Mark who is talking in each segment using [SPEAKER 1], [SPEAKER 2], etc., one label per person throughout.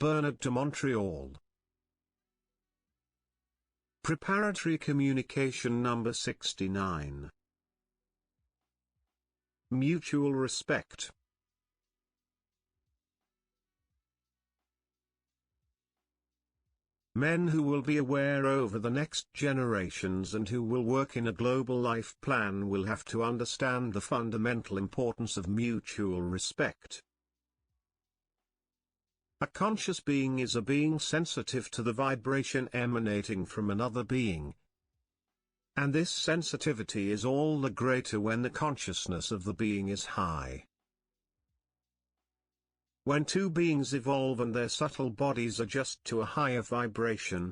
[SPEAKER 1] Bernard de Montreal. Preparatory Communication Number 69. Mutual Respect. Men who will be aware over the next generations and who will work in a global life plan will have to understand the fundamental importance of mutual respect. A conscious being is a being sensitive to the vibration emanating from another being. And this sensitivity is all the greater when the consciousness of the being is high. When two beings evolve and their subtle bodies adjust to a higher vibration,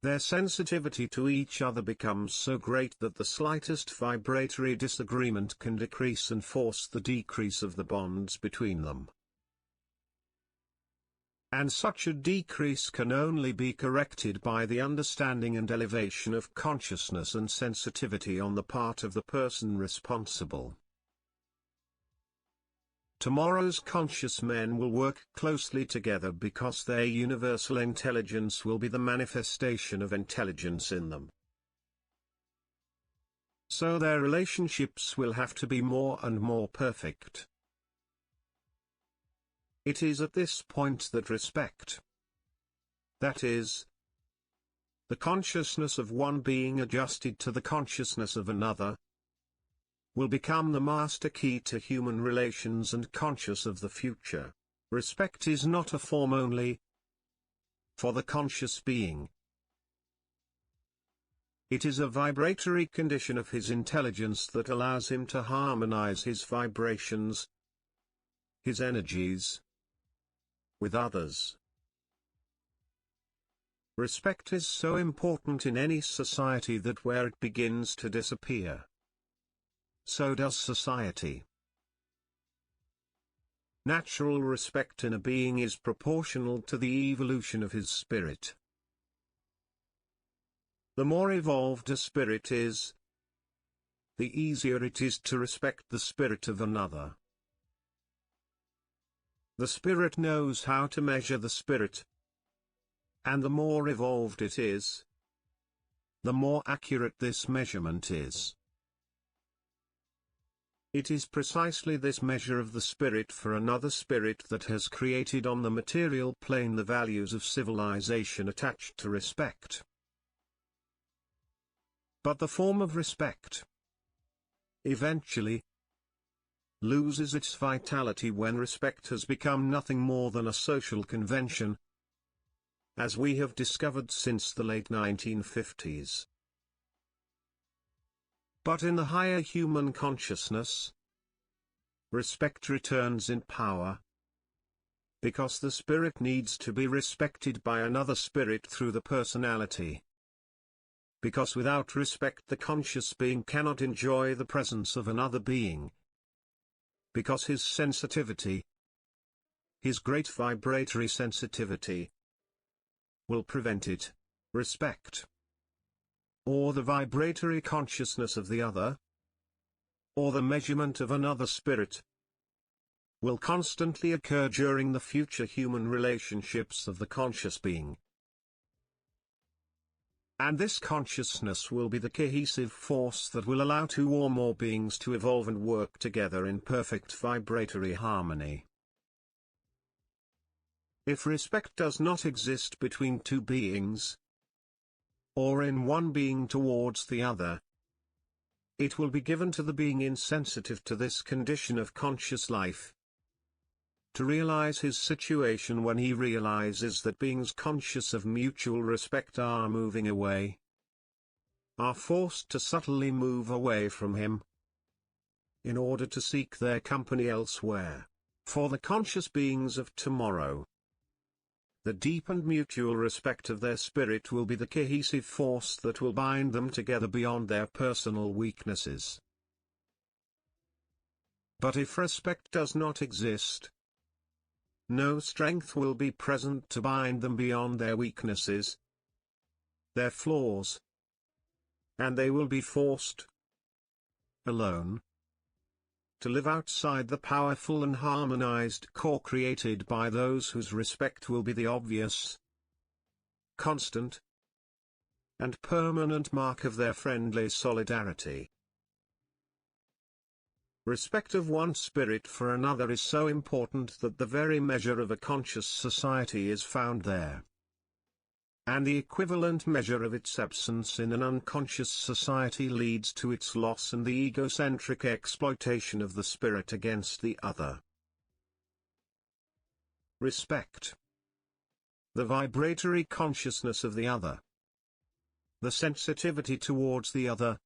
[SPEAKER 1] their sensitivity to each other becomes so great that the slightest vibratory disagreement can decrease and force the decrease of the bonds between them. And such a decrease can only be corrected by the understanding and elevation of consciousness and sensitivity on the part of the person responsible. Tomorrow's conscious men will work closely together because their universal intelligence will be the manifestation of intelligence in them. So their relationships will have to be more and more perfect. It is at this point that respect, that is, the consciousness of one being adjusted to the consciousness of another, will become the master key to human relations and conscious of the future. Respect is not a form only for the conscious being. It is a vibratory condition of his intelligence that allows him to harmonize his vibrations, his energies, with others. Respect is so important in any society that where it begins to disappear, so does society. Natural respect in a being is proportional to the evolution of his spirit. The more evolved a spirit is, the easier it is to respect the spirit of another. The spirit knows how to measure the spirit, and the more evolved it is, the more accurate this measurement is. It is precisely this measure of the spirit for another spirit that has created on the material plane the values of civilization attached to respect. But the form of respect eventually loses its vitality when respect has become nothing more than a social convention, as we have discovered since the late 1950s. But in the higher human consciousness, respect returns in power, because the spirit needs to be respected by another spirit through the personality. Because without respect the conscious being cannot enjoy the presence of another being. Because his sensitivity, his great vibratory sensitivity, will prevent it. Respect, or the vibratory consciousness of the other, or the measurement of another spirit, will constantly occur during the future human relationships of the conscious being. And this consciousness will be the cohesive force that will allow two or more beings to evolve and work together in perfect vibratory harmony. If respect does not exist between two beings, or in one being towards the other, it will be given to the being insensitive to this condition of conscious life to realize his situation when he realizes that beings conscious of mutual respect are moving away, are forced to subtly move away from him in order to seek their company elsewhere. For the conscious beings of tomorrow, the deep and mutual respect of their spirit will be the cohesive force that will bind them together beyond their personal weaknesses. But if respect does not exist, no strength will be present to bind them beyond their weaknesses, their flaws, and they will be forced, alone, to live outside the powerful and harmonized core created by those whose respect will be the obvious, constant, and permanent mark of their friendly solidarity. Respect of one spirit for another is so important that the very measure of a conscious society is found there, and the equivalent measure of its absence in an unconscious society leads to its loss and the egocentric exploitation of the spirit against the other. Respect. The vibratory consciousness of the other. The sensitivity towards the other,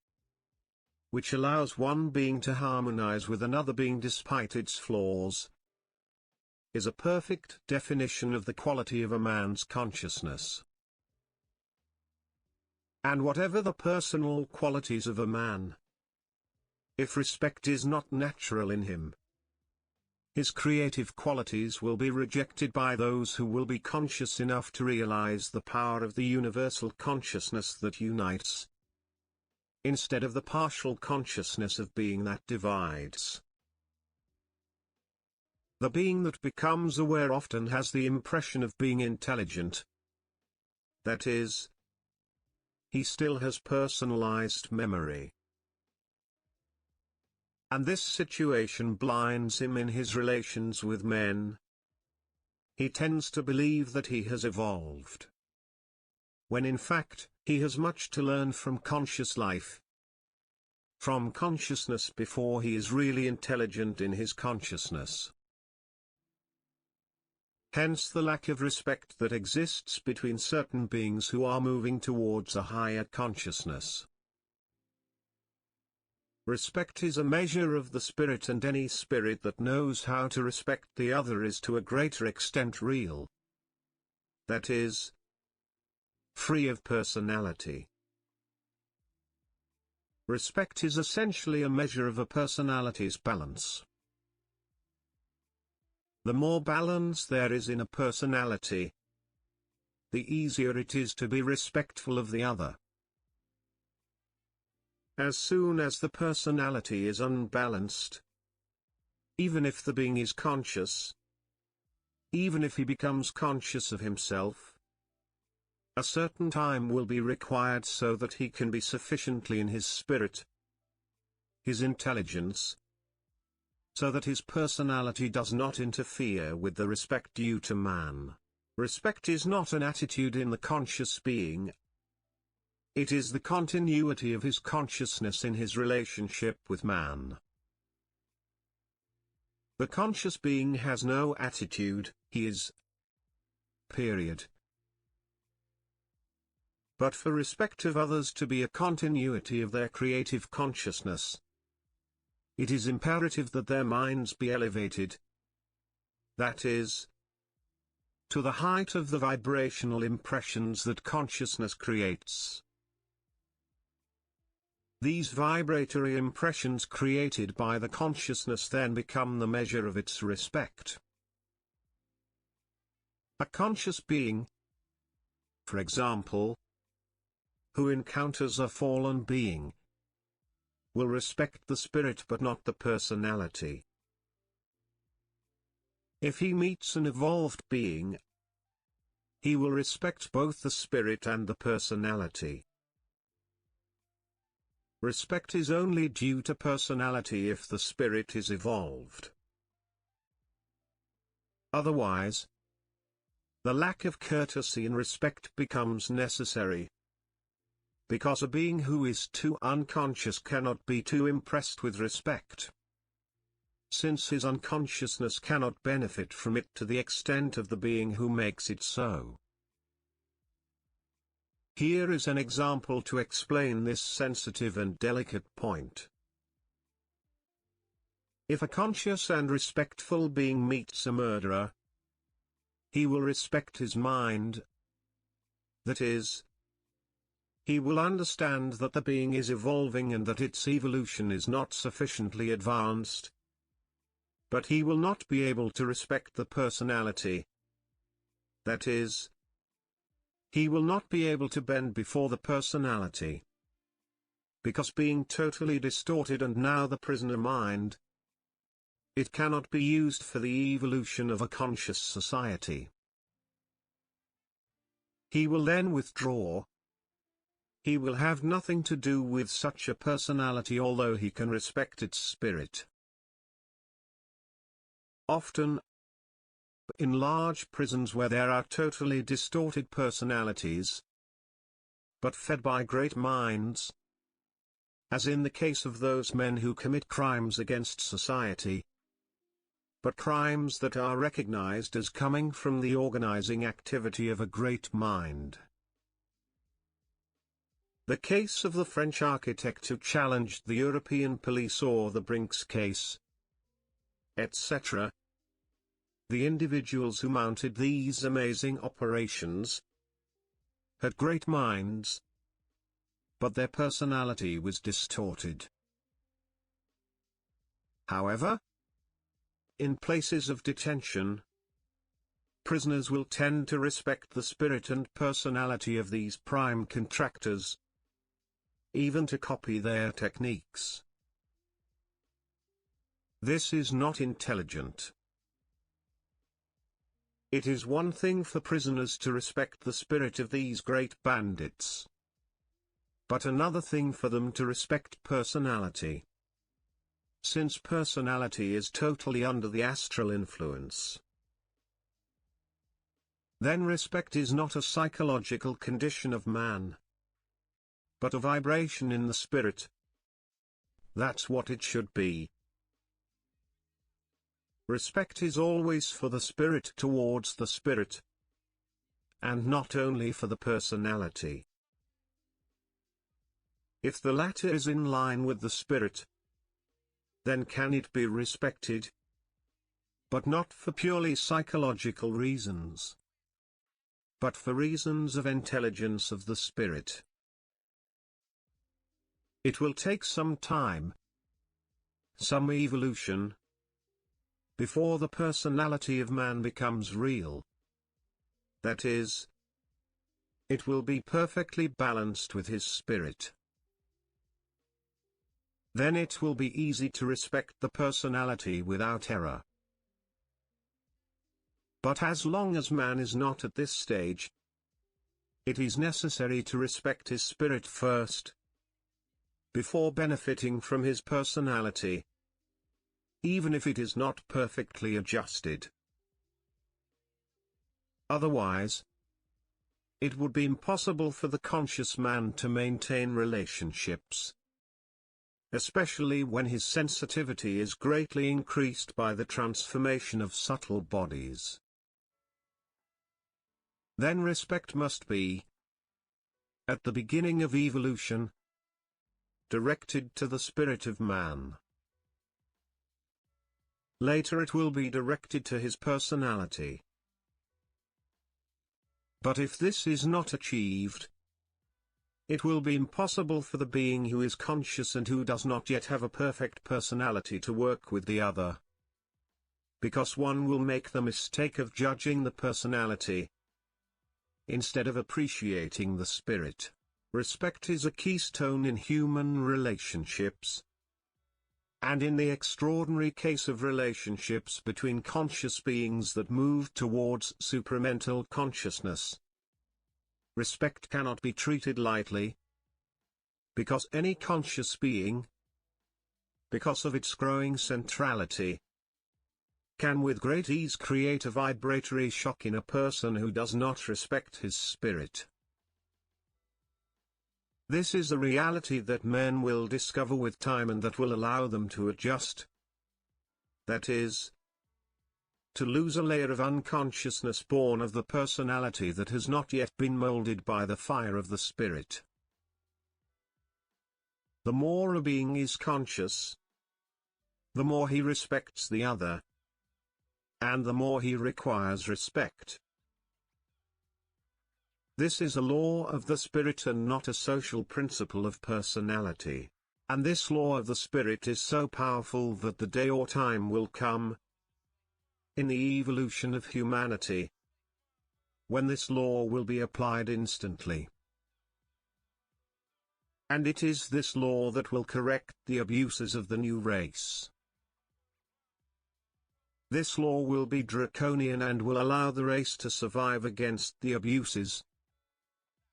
[SPEAKER 1] which allows one being to harmonize with another being despite its flaws, is a perfect definition of the quality of a man's consciousness. And whatever the personal qualities of a man, if respect is not natural in him, his creative qualities will be rejected by those who will be conscious enough to realize the power of the universal consciousness that unites, instead of the partial consciousness of being that divides. The being that becomes aware often has the impression of being intelligent. That is, he still has personalized memory. And this situation blinds him in his relations with men. He tends to believe that he has evolved, when in fact, he has much to learn from conscious life, from consciousness before he is really intelligent in his consciousness. Hence the lack of respect that exists between certain beings who are moving towards a higher consciousness. Respect is a measure of the spirit, and any spirit that knows how to respect the other is to a greater extent real. That is, free of personality. Respect is essentially a measure of a personality's balance. The more balance there is in a personality, the easier it is to be respectful of the other. As soon as the personality is unbalanced, even if the being is conscious, even if he becomes conscious of himself, a certain time will be required so that he can be sufficiently in his spirit, his intelligence, so that his personality does not interfere with the respect due to man. Respect is not an attitude in the conscious being. It is the continuity of his consciousness in his relationship with man. The conscious being has no attitude, he is. Period. But for respect of others to be a continuity of their creative consciousness, it is imperative that their minds be elevated. That is, to the height of the vibrational impressions that consciousness creates. These vibratory impressions created by the consciousness then become the measure of its respect. A conscious being, for example, who encounters a fallen being, will respect the spirit but not the personality. If he meets an evolved being, he will respect both the spirit and the personality. Respect is only due to personality if the spirit is evolved. Otherwise, the lack of courtesy and respect becomes necessary, because a being who is too unconscious cannot be too impressed with respect, since his unconsciousness cannot benefit from it to the extent of the being who makes it so. Here is an example to explain this sensitive and delicate point. If a conscious and respectful being meets a murderer, he will respect his mind. That is, he will understand that the being is evolving and that its evolution is not sufficiently advanced. But he will not be able to respect the personality. That is, he will not be able to bend before the personality. Because being totally distorted and now the prisoner mind, It cannot be used for the evolution of a conscious society. He will then withdraw. He will have nothing to do with such a personality, although he can respect its spirit. Often, in large prisons where there are totally distorted personalities, but fed by great minds, as in the case of those men who commit crimes against society, but crimes that are recognized as coming from the organizing activity of a great mind. The case of the French architect who challenged the European police, or the Brinks case, etc. The individuals who mounted these amazing operations had great minds, but their personality was distorted. However, in places of detention, prisoners will tend to respect the spirit and personality of these prime contractors, even to copy their techniques. This is not intelligent. It is one thing for prisoners to respect the spirit of these great bandits, but another thing for them to respect personality. Since personality is totally under the astral influence, then respect is not a psychological condition of man, but a vibration in the spirit. That's what it should be. Respect is always for the spirit towards the spirit, and not only for the personality. If the latter is in line with the spirit, then can it be respected? But not for purely psychological reasons, but for reasons of intelligence of the spirit. It will take some time, some evolution, before the personality of man becomes real. That is, it will be perfectly balanced with his spirit. Then it will be easy to respect the personality without error. But as long as man is not at this stage, it is necessary to respect his spirit first, before benefiting from his personality, even if it is not perfectly adjusted. Otherwise, it would be impossible for the conscious man to maintain relationships, especially when his sensitivity is greatly increased by the transformation of subtle bodies. Then respect must be, at the beginning of evolution, directed to the spirit of man. Later it will be directed to his personality. But if this is not achieved, it will be impossible for the being who is conscious and who does not yet have a perfect personality to work with the other, because one will make the mistake of judging the personality instead of appreciating the spirit. Respect is a keystone in human relationships, and in the extraordinary case of relationships between conscious beings that move towards supramental consciousness, respect cannot be treated lightly, because any conscious being, because of its growing centrality, can with great ease create a vibratory shock in a person who does not respect his spirit. This is a reality that men will discover with time and that will allow them to adjust. That is, to lose a layer of unconsciousness born of the personality that has not yet been molded by the fire of the spirit. The more a being is conscious, the more he respects the other, and the more he requires respect. This is a law of the spirit and not a social principle of personality, and this law of the spirit is so powerful that the day or time will come, in the evolution of humanity, when this law will be applied instantly. And it is this law that will correct the abuses of the new race. This law will be draconian and will allow the race to survive against the abuses,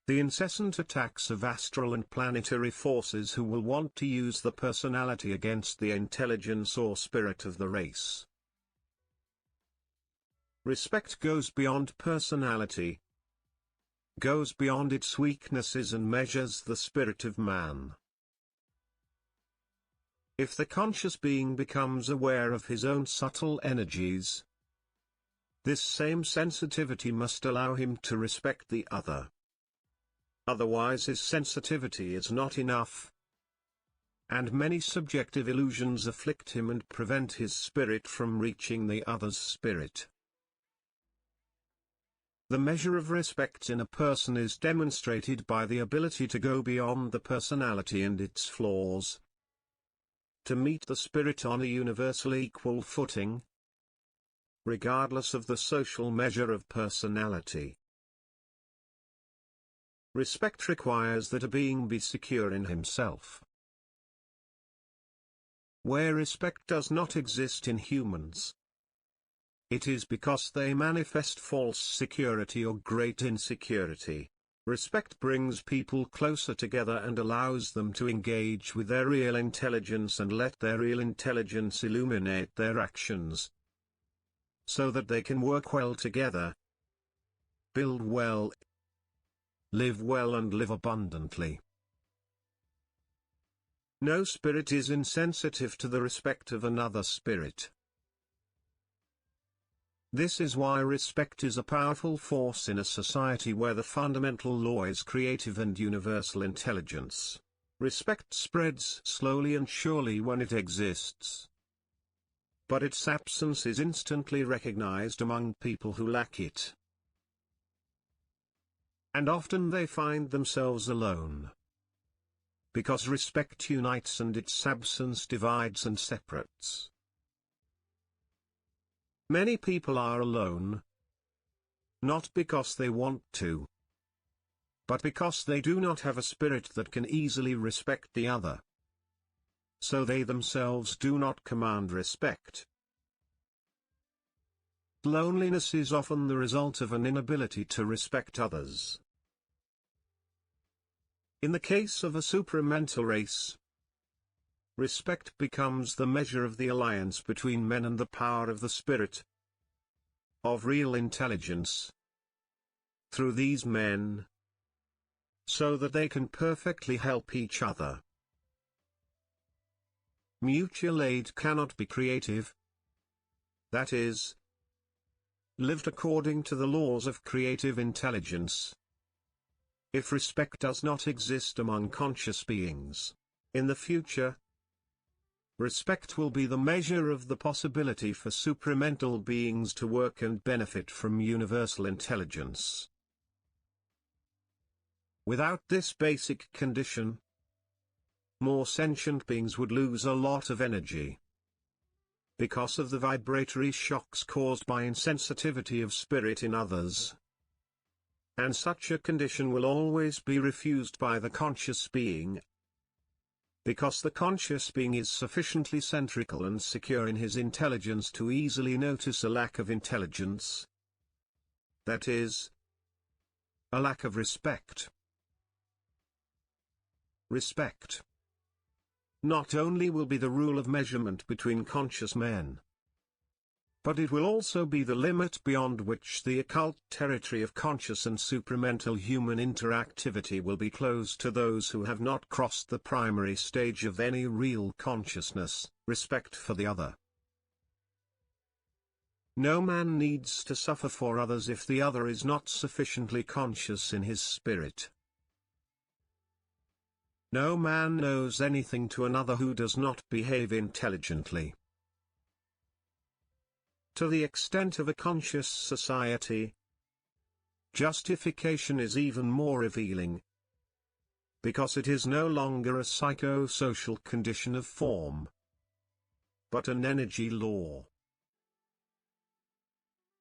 [SPEAKER 1] the incessant attacks of astral and planetary forces who will want to use the personality against the intelligence or spirit of the race. Respect goes beyond personality, goes beyond its weaknesses and measures the spirit of man. If the conscious being becomes aware of his own subtle energies, this same sensitivity must allow him to respect the other. Otherwise his sensitivity is not enough, and many subjective illusions afflict him and prevent his spirit from reaching the other's spirit. The measure of respect in a person is demonstrated by the ability to go beyond the personality and its flaws, to meet the spirit on a universal equal footing, regardless of the social measure of personality. Respect requires that a being be secure in himself. Where respect does not exist in humans, it is because they manifest false security or great insecurity. Respect brings people closer together and allows them to engage with their real intelligence and let their real intelligence illuminate their actions, so that they can work well together, build well, live well and live abundantly. No spirit is insensitive to the respect of another spirit. This is why respect is a powerful force in a society where the fundamental law is creative and universal intelligence. Respect spreads slowly and surely when it exists, but its absence is instantly recognized among people who lack it. And often they find themselves alone, because respect unites and its absence divides and separates. Many people are alone, not because they want to, but because they do not have a spirit that can easily respect the other. So they themselves do not command respect. Loneliness is often the result of an inability to respect others. In the case of a supramental race, respect becomes the measure of the alliance between men and the power of the spirit of real intelligence through these men, so that they can perfectly help each other. Mutual aid cannot be creative, that is, lived according to the laws of creative intelligence, if respect does not exist among conscious beings. In the future, respect will be the measure of the possibility for supramental beings to work and benefit from universal intelligence. Without this basic condition, more sentient beings would lose a lot of energy, because of the vibratory shocks caused by insensitivity of spirit in others. And such a condition will always be refused by the conscious being, because the conscious being is sufficiently centrical and secure in his intelligence to easily notice a lack of intelligence, that is, a lack of respect. Respect not only will be the rule of measurement between conscious men, but it will also be the limit beyond which the occult territory of conscious and supramental human interactivity will be closed to those who have not crossed the primary stage of any real consciousness, respect for the other. No man needs to suffer for others if the other is not sufficiently conscious in his spirit. No man knows anything to another who does not behave intelligently. To the extent of a conscious society, justification is even more revealing, because it is no longer a psychosocial condition of form, but an energy law.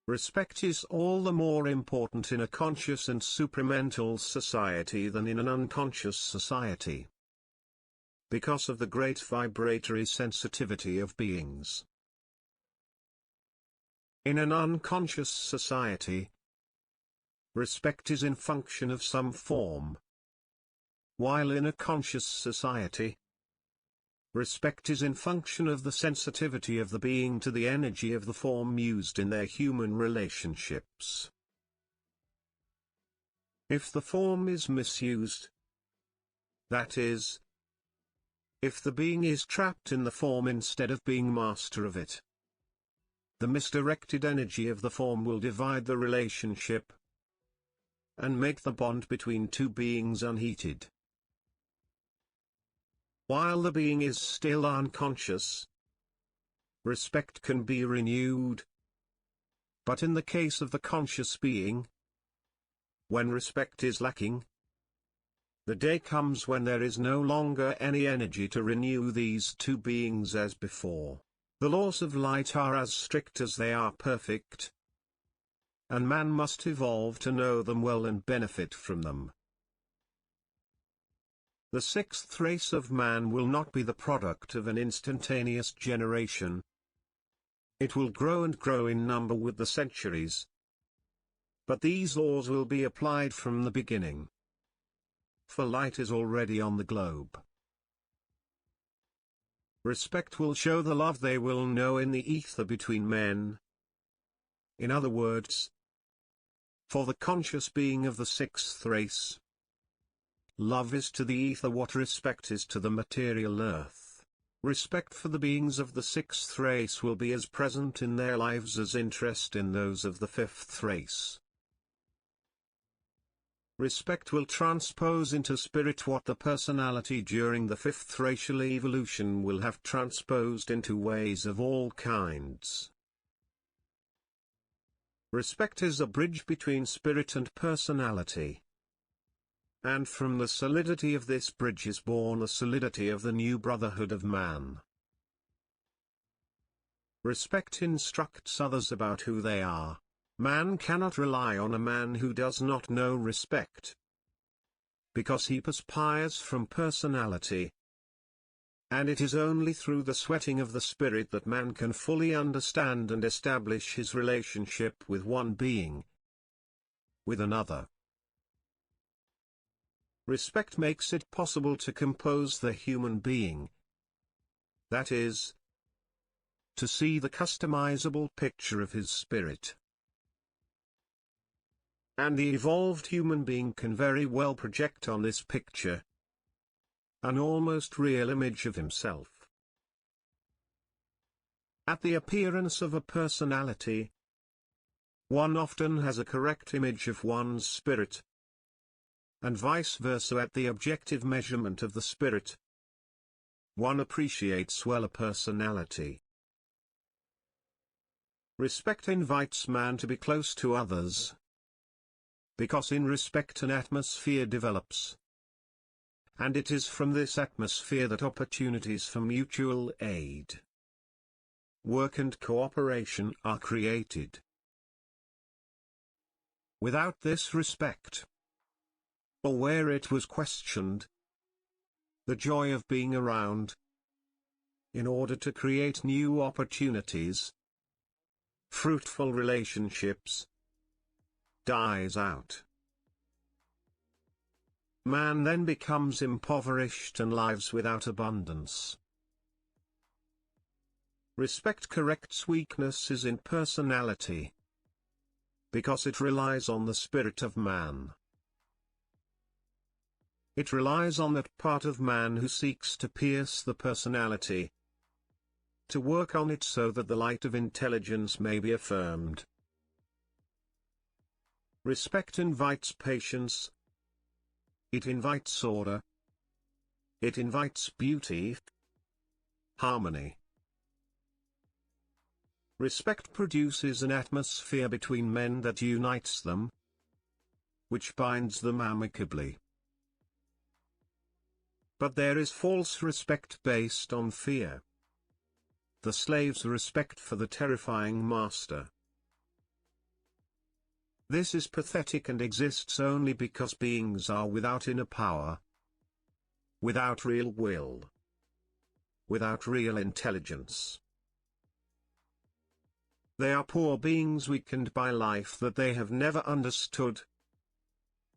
[SPEAKER 1] Respect is all the more important in a conscious and supramental society than in an unconscious society, because of the great vibratory sensitivity of beings. In an unconscious society, respect is in function of some form, while in a conscious society, respect is in function of the sensitivity of the being to the energy of the form used in their human relationships. If the form is misused, that is, if the being is trapped in the form instead of being master of it, the misdirected energy of the form will divide the relationship and make the bond between two beings unheated. While the being is still unconscious, respect can be renewed. But in the case of the conscious being, when respect is lacking, the day comes when there is no longer any energy to renew these two beings as before. The laws of light are as strict as they are perfect, and man must evolve to know them well and benefit from them. The sixth race of man will not be the product of an instantaneous generation. It will grow and grow in number with the centuries. But these laws will be applied from the beginning. For light is already on the globe. Respect will show the love they will know in the ether between men. In other words, for the conscious being of the sixth race, love is to the ether what respect is to the material earth. Respect for the beings of the sixth race will be as present in their lives as interest in those of the fifth race. Respect will transpose into spirit what the personality during the fifth racial evolution will have transposed into ways of all kinds. Respect is a bridge between spirit and personality. And from the solidity of this bridge is born the solidity of the new brotherhood of man. Respect instructs others about who they are. Man cannot rely on a man who does not know respect, because he perspires from personality. And it is only through the sweating of the spirit that man can fully understand and establish his relationship with one being, with another. Respect makes it possible to compose the human being. That is, to see the customizable picture of his spirit. And the evolved human being can very well project on this picture an almost real image of himself. At the appearance of a personality, one often has a correct image of one's spirit, and vice versa at the objective measurement of the spirit. One appreciates well a personality. Respect invites man to be close to others, because in respect an atmosphere develops. And it is from this atmosphere that opportunities for mutual aid, work and cooperation are created. Without this respect, or where it was questioned, the joy of being around, in order to create new opportunities, fruitful relationships, dies out. Man then becomes impoverished and lives without abundance. Respect corrects weaknesses in personality, because it relies on the spirit of man. It relies on that part of man who seeks to pierce the personality, to work on it so that the light of intelligence may be affirmed. Respect invites patience. It invites order. It invites beauty, harmony. Respect produces an atmosphere between men that unites them, which binds them amicably. But there is false respect based on fear. The slave's respect for the terrifying master. This is pathetic and exists only because beings are without inner power, without real will, without real intelligence. They are poor beings weakened by life that they have never understood,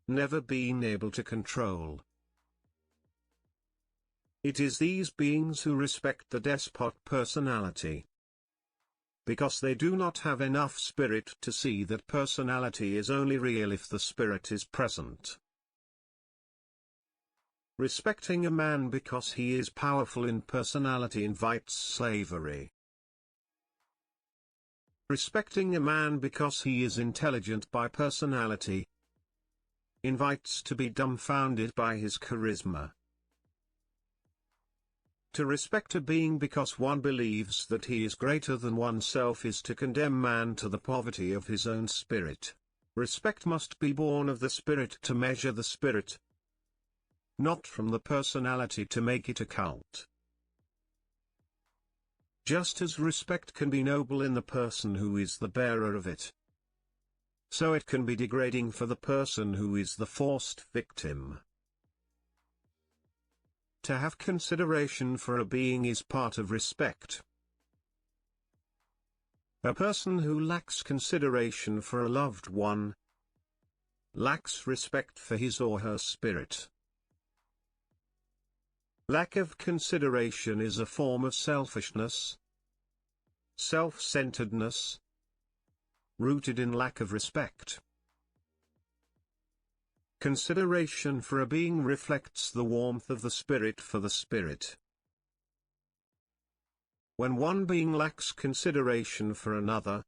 [SPEAKER 1] never been able to control. It is these beings who respect the despot personality, because they do not have enough spirit to see that personality is only real if the spirit is present. Respecting a man because he is powerful in personality invites slavery. Respecting a man because he is intelligent by personality invites to be dumbfounded by his charisma. To respect a being because one believes that he is greater than oneself is to condemn man to the poverty of his own spirit. Respect must be born of the spirit to measure the spirit, not from the personality to make it a cult. Just as respect can be noble in the person who is the bearer of it, so it can be degrading for the person who is the forced victim. To have consideration for a being is part of respect. A person who lacks consideration for a loved one lacks respect for his or her spirit. Lack of consideration is a form of selfishness, self-centeredness, rooted in lack of respect. Consideration for a being reflects the warmth of the spirit for the spirit. When one being lacks consideration for another,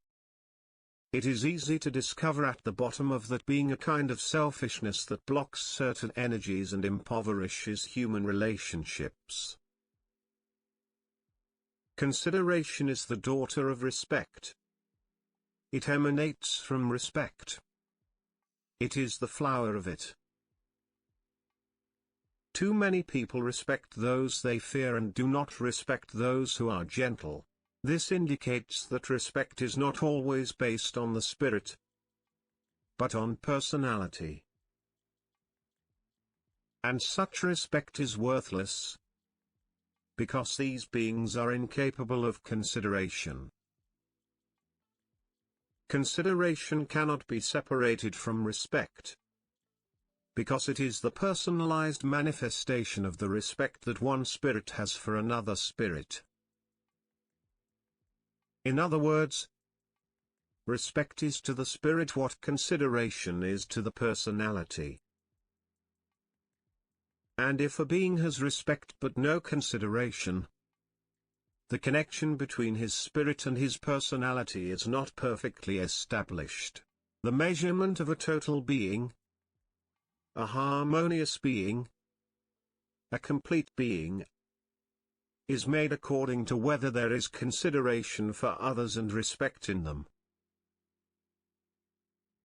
[SPEAKER 1] it is easy to discover at the bottom of that being a kind of selfishness that blocks certain energies and impoverishes human relationships. Consideration is the daughter of respect. It emanates from respect. It is the flower of it. Too many people respect those they fear and do not respect those who are gentle. This indicates that respect is not always based on the spirit, but on personality. And such respect is worthless, because these beings are incapable of consideration. Consideration cannot be separated from respect, because it is the personalized manifestation of the respect that one spirit has for another spirit. In other words, respect is to the spirit what consideration is to the personality. And if a being has respect but no consideration, the connection between his spirit and his personality is not perfectly established. The measurement of a total being, a harmonious being, a complete being, is made according to whether there is consideration for others and respect in them.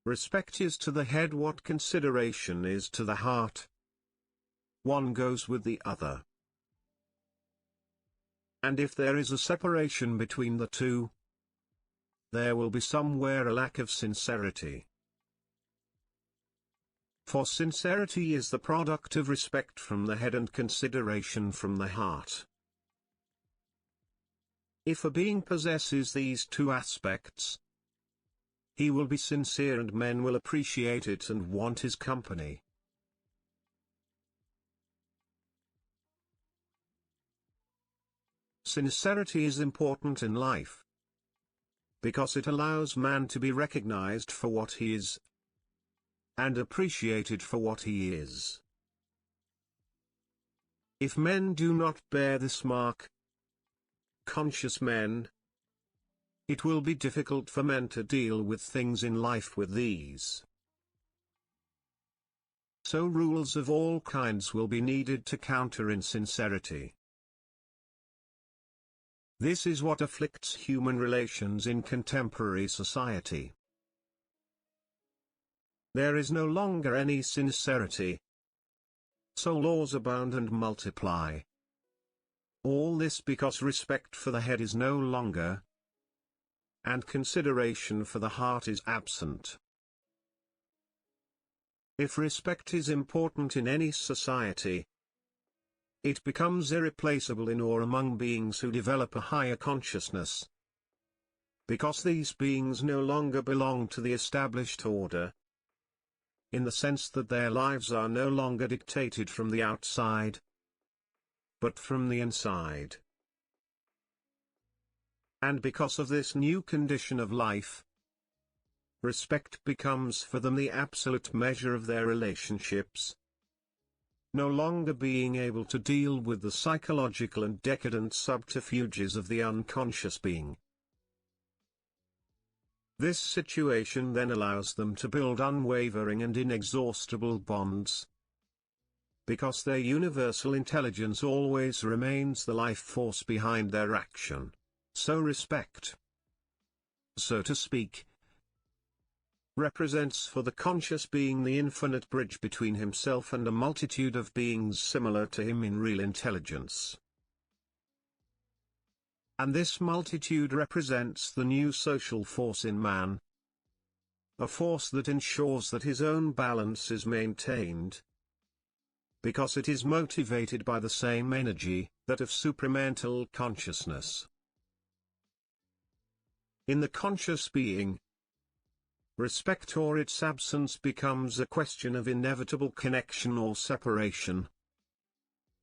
[SPEAKER 1] Respect is to the head what consideration is to the heart. One goes with the other. And if there is a separation between the two, there will be somewhere a lack of sincerity. For sincerity is the product of respect from the head and consideration from the heart. If a being possesses these two aspects, he will be sincere and men will appreciate it and want his company. Sincerity is important in life, because it allows man to be recognized for what he is, and appreciated for what he is. If men do not bear this mark, conscious men, it will be difficult for men to deal with things in life with these. So rules of all kinds will be needed to counter insincerity. This is what afflicts human relations in contemporary society. There is no longer any sincerity. So laws abound and multiply. All this because respect for the head is no longer, and consideration for the heart is absent. If respect is important in any society, it becomes irreplaceable in or among beings who develop a higher consciousness. Because these beings no longer belong to the established order, in the sense that their lives are no longer dictated from the outside, but from the inside. And because of this new condition of life, respect becomes for them the absolute measure of their relationships, no longer being able to deal with the psychological and decadent subterfuges of the unconscious being. This situation then allows them to build unwavering and inexhaustible bonds, because their universal intelligence always remains the life force behind their action. So respect, so to speak, represents for the conscious being the infinite bridge between himself and a multitude of beings similar to him in real intelligence. And this multitude represents the new social force in man, a force that ensures that his own balance is maintained, because it is motivated by the same energy, that of supramental consciousness. In the conscious being, respect or its absence becomes a question of inevitable connection or separation.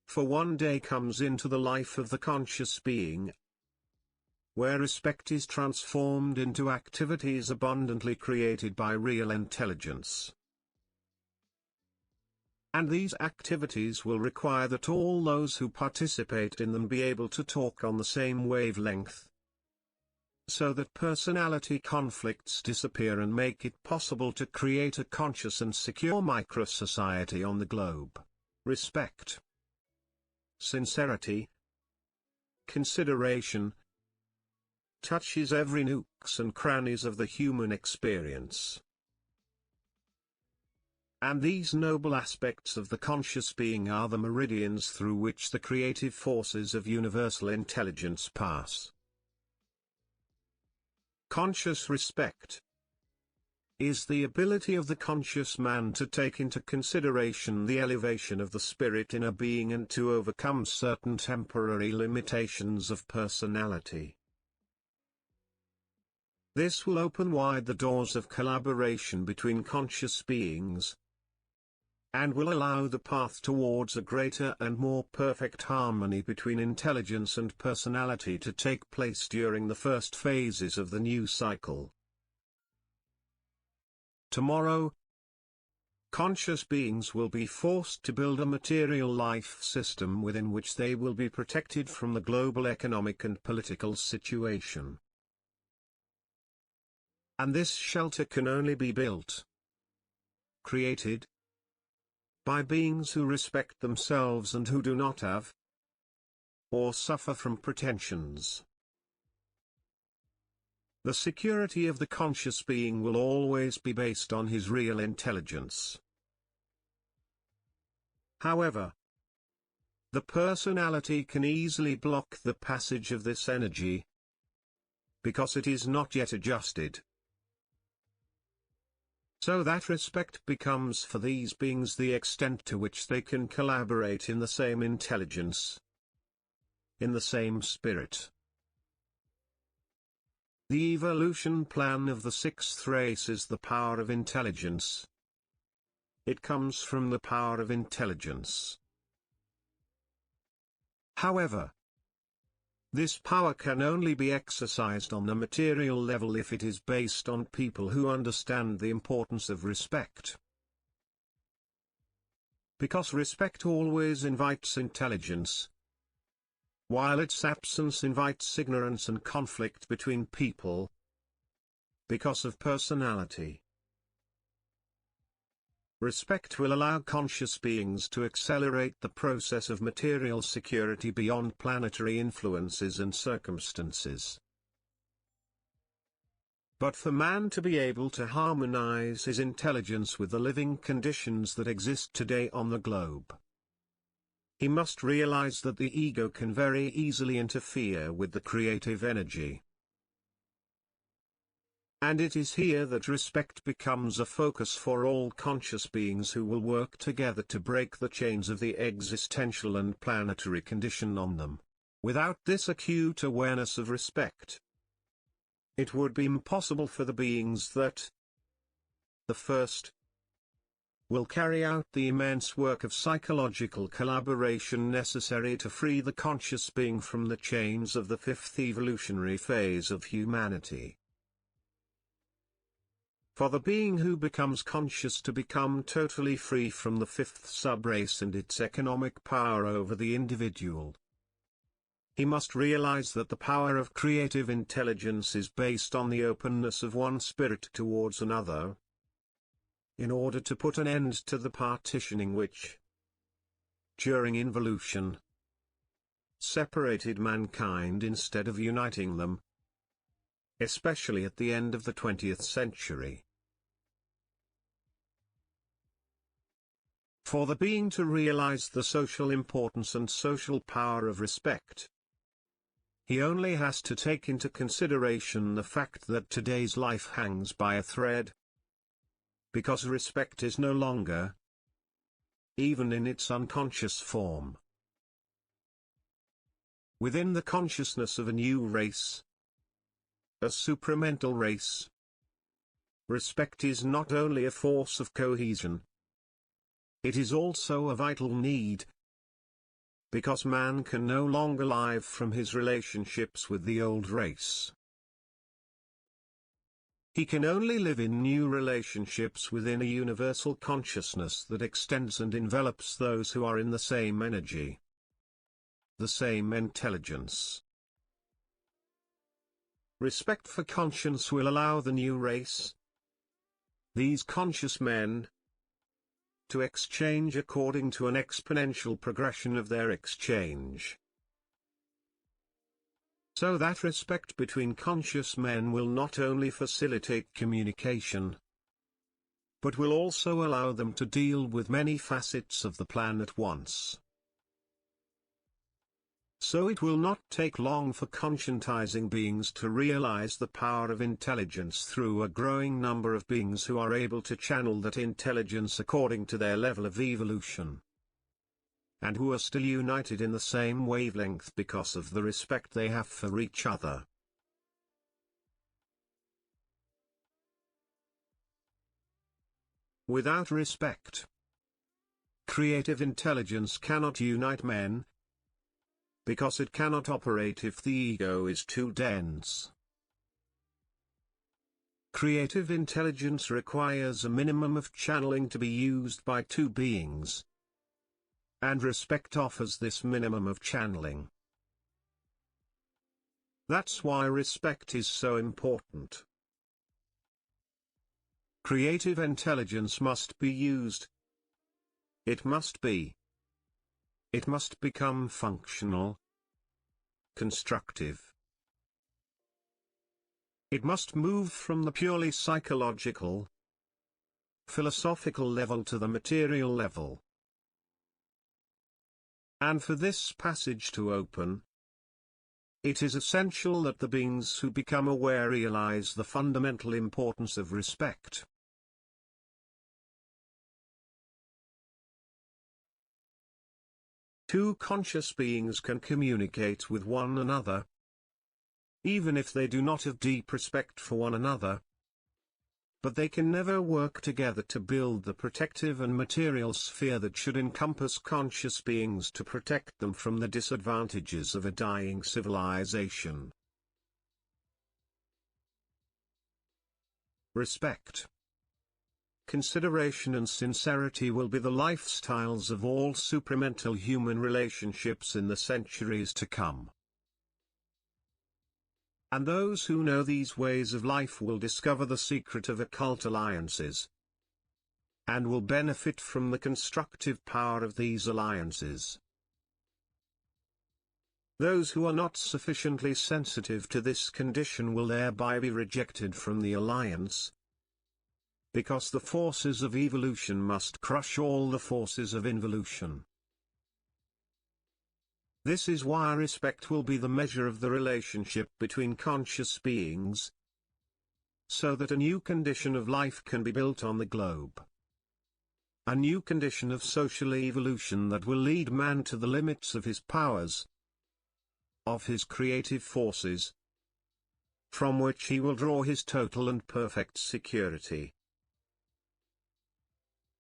[SPEAKER 1] For one day comes into the life of the conscious being, where respect is transformed into activities abundantly created by real intelligence. And these activities will require that all those who participate in them be able to talk on the same wavelength, so that personality conflicts disappear and make it possible to create a conscious and secure micro-society on the globe. Respect, sincerity, consideration, touches every nooks and crannies of the human experience. And these noble aspects of the conscious being are the meridians through which the creative forces of universal intelligence pass. Conscious respect is the ability of the conscious man to take into consideration the elevation of the spirit in a being and to overcome certain temporary limitations of personality. This will open wide the doors of collaboration between conscious beings, and will allow the path towards a greater and more perfect harmony between intelligence and personality to take place during the first phases of the new cycle. Tomorrow, conscious beings will be forced to build a material life system within which they will be protected from the global economic and political situation. And this shelter can only be built, created, by beings who respect themselves and who do not have, or suffer from pretensions. The security of the conscious being will always be based on his real intelligence. However, the personality can easily block the passage of this energy, because it is not yet adjusted. So that respect becomes for these beings the extent to which they can collaborate in the same intelligence, in the same spirit. The evolution plan of the sixth race is the power of intelligence. It comes from the power of intelligence. However, this power can only be exercised on a material level if it is based on people who understand the importance of respect. Because respect always invites intelligence, while its absence invites ignorance and conflict between people, because of personality. Respect will allow conscious beings to accelerate the process of material security beyond planetary influences and circumstances. But for man to be able to harmonize his intelligence with the living conditions that exist today on the globe, he must realize that the ego can very easily interfere with the creative energy. And it is here that respect becomes a focus for all conscious beings who will work together to break the chains of the existential and planetary condition on them. Without this acute awareness of respect, it would be impossible for the beings that, the first, will carry out the immense work of psychological collaboration necessary to free the conscious being from the chains of the fifth evolutionary phase of humanity. For the being who becomes conscious to become totally free from the fifth subrace and its economic power over the individual, he must realize that the power of creative intelligence is based on the openness of one spirit towards another, in order to put an end to the partitioning which, during involution, separated mankind instead of uniting them, especially at the end of the 20th century. For the being to realize the social importance and social power of respect, he only has to take into consideration the fact that today's life hangs by a thread, because respect is no longer, even in its unconscious form, within the consciousness of a new race, a supramental race. Respect is not only a force of cohesion, it is also a vital need, because man can no longer live from his relationships with the old race. He can only live in new relationships within a universal consciousness that extends and envelops those who are in the same energy, the same intelligence. Respect for conscience will allow the new race, these conscious men, to exchange according to an exponential progression of their exchange. So that respect between conscious men will not only facilitate communication, but will also allow them to deal with many facets of the plan at once. So it will not take long for conscientizing beings to realize the power of intelligence through a growing number of beings who are able to channel that intelligence according to their level of evolution, and who are still united in the same wavelength because of the respect they have for each other. Without respect, creative intelligence cannot unite men, because it cannot operate if the ego is too dense. Creative intelligence requires a minimum of channeling to be used by two beings, and respect offers this minimum of channeling. That's why respect is so important. Creative intelligence must be used. It must become functional, constructive. It must move from the purely psychological, philosophical level to the material level. And for this passage to open, it is essential that the beings who become aware realize the fundamental importance of respect. Two conscious beings can communicate with one another, even if they do not have deep respect for one another. But they can never work together to build the protective and material sphere that should encompass conscious beings to protect them from the disadvantages of a dying civilization. Respect, consideration and sincerity will be the lifestyles of all supramental human relationships in the centuries to come. And those who know these ways of life will discover the secret of occult alliances, and will benefit from the constructive power of these alliances. Those who are not sufficiently sensitive to this condition will thereby be rejected from the alliance, because the forces of evolution must crush all the forces of involution. This is why respect will be the measure of the relationship between conscious beings, so that a new condition of life can be built on the globe. A new condition of social evolution that will lead man to the limits of his powers, of his creative forces, from which he will draw his total and perfect security.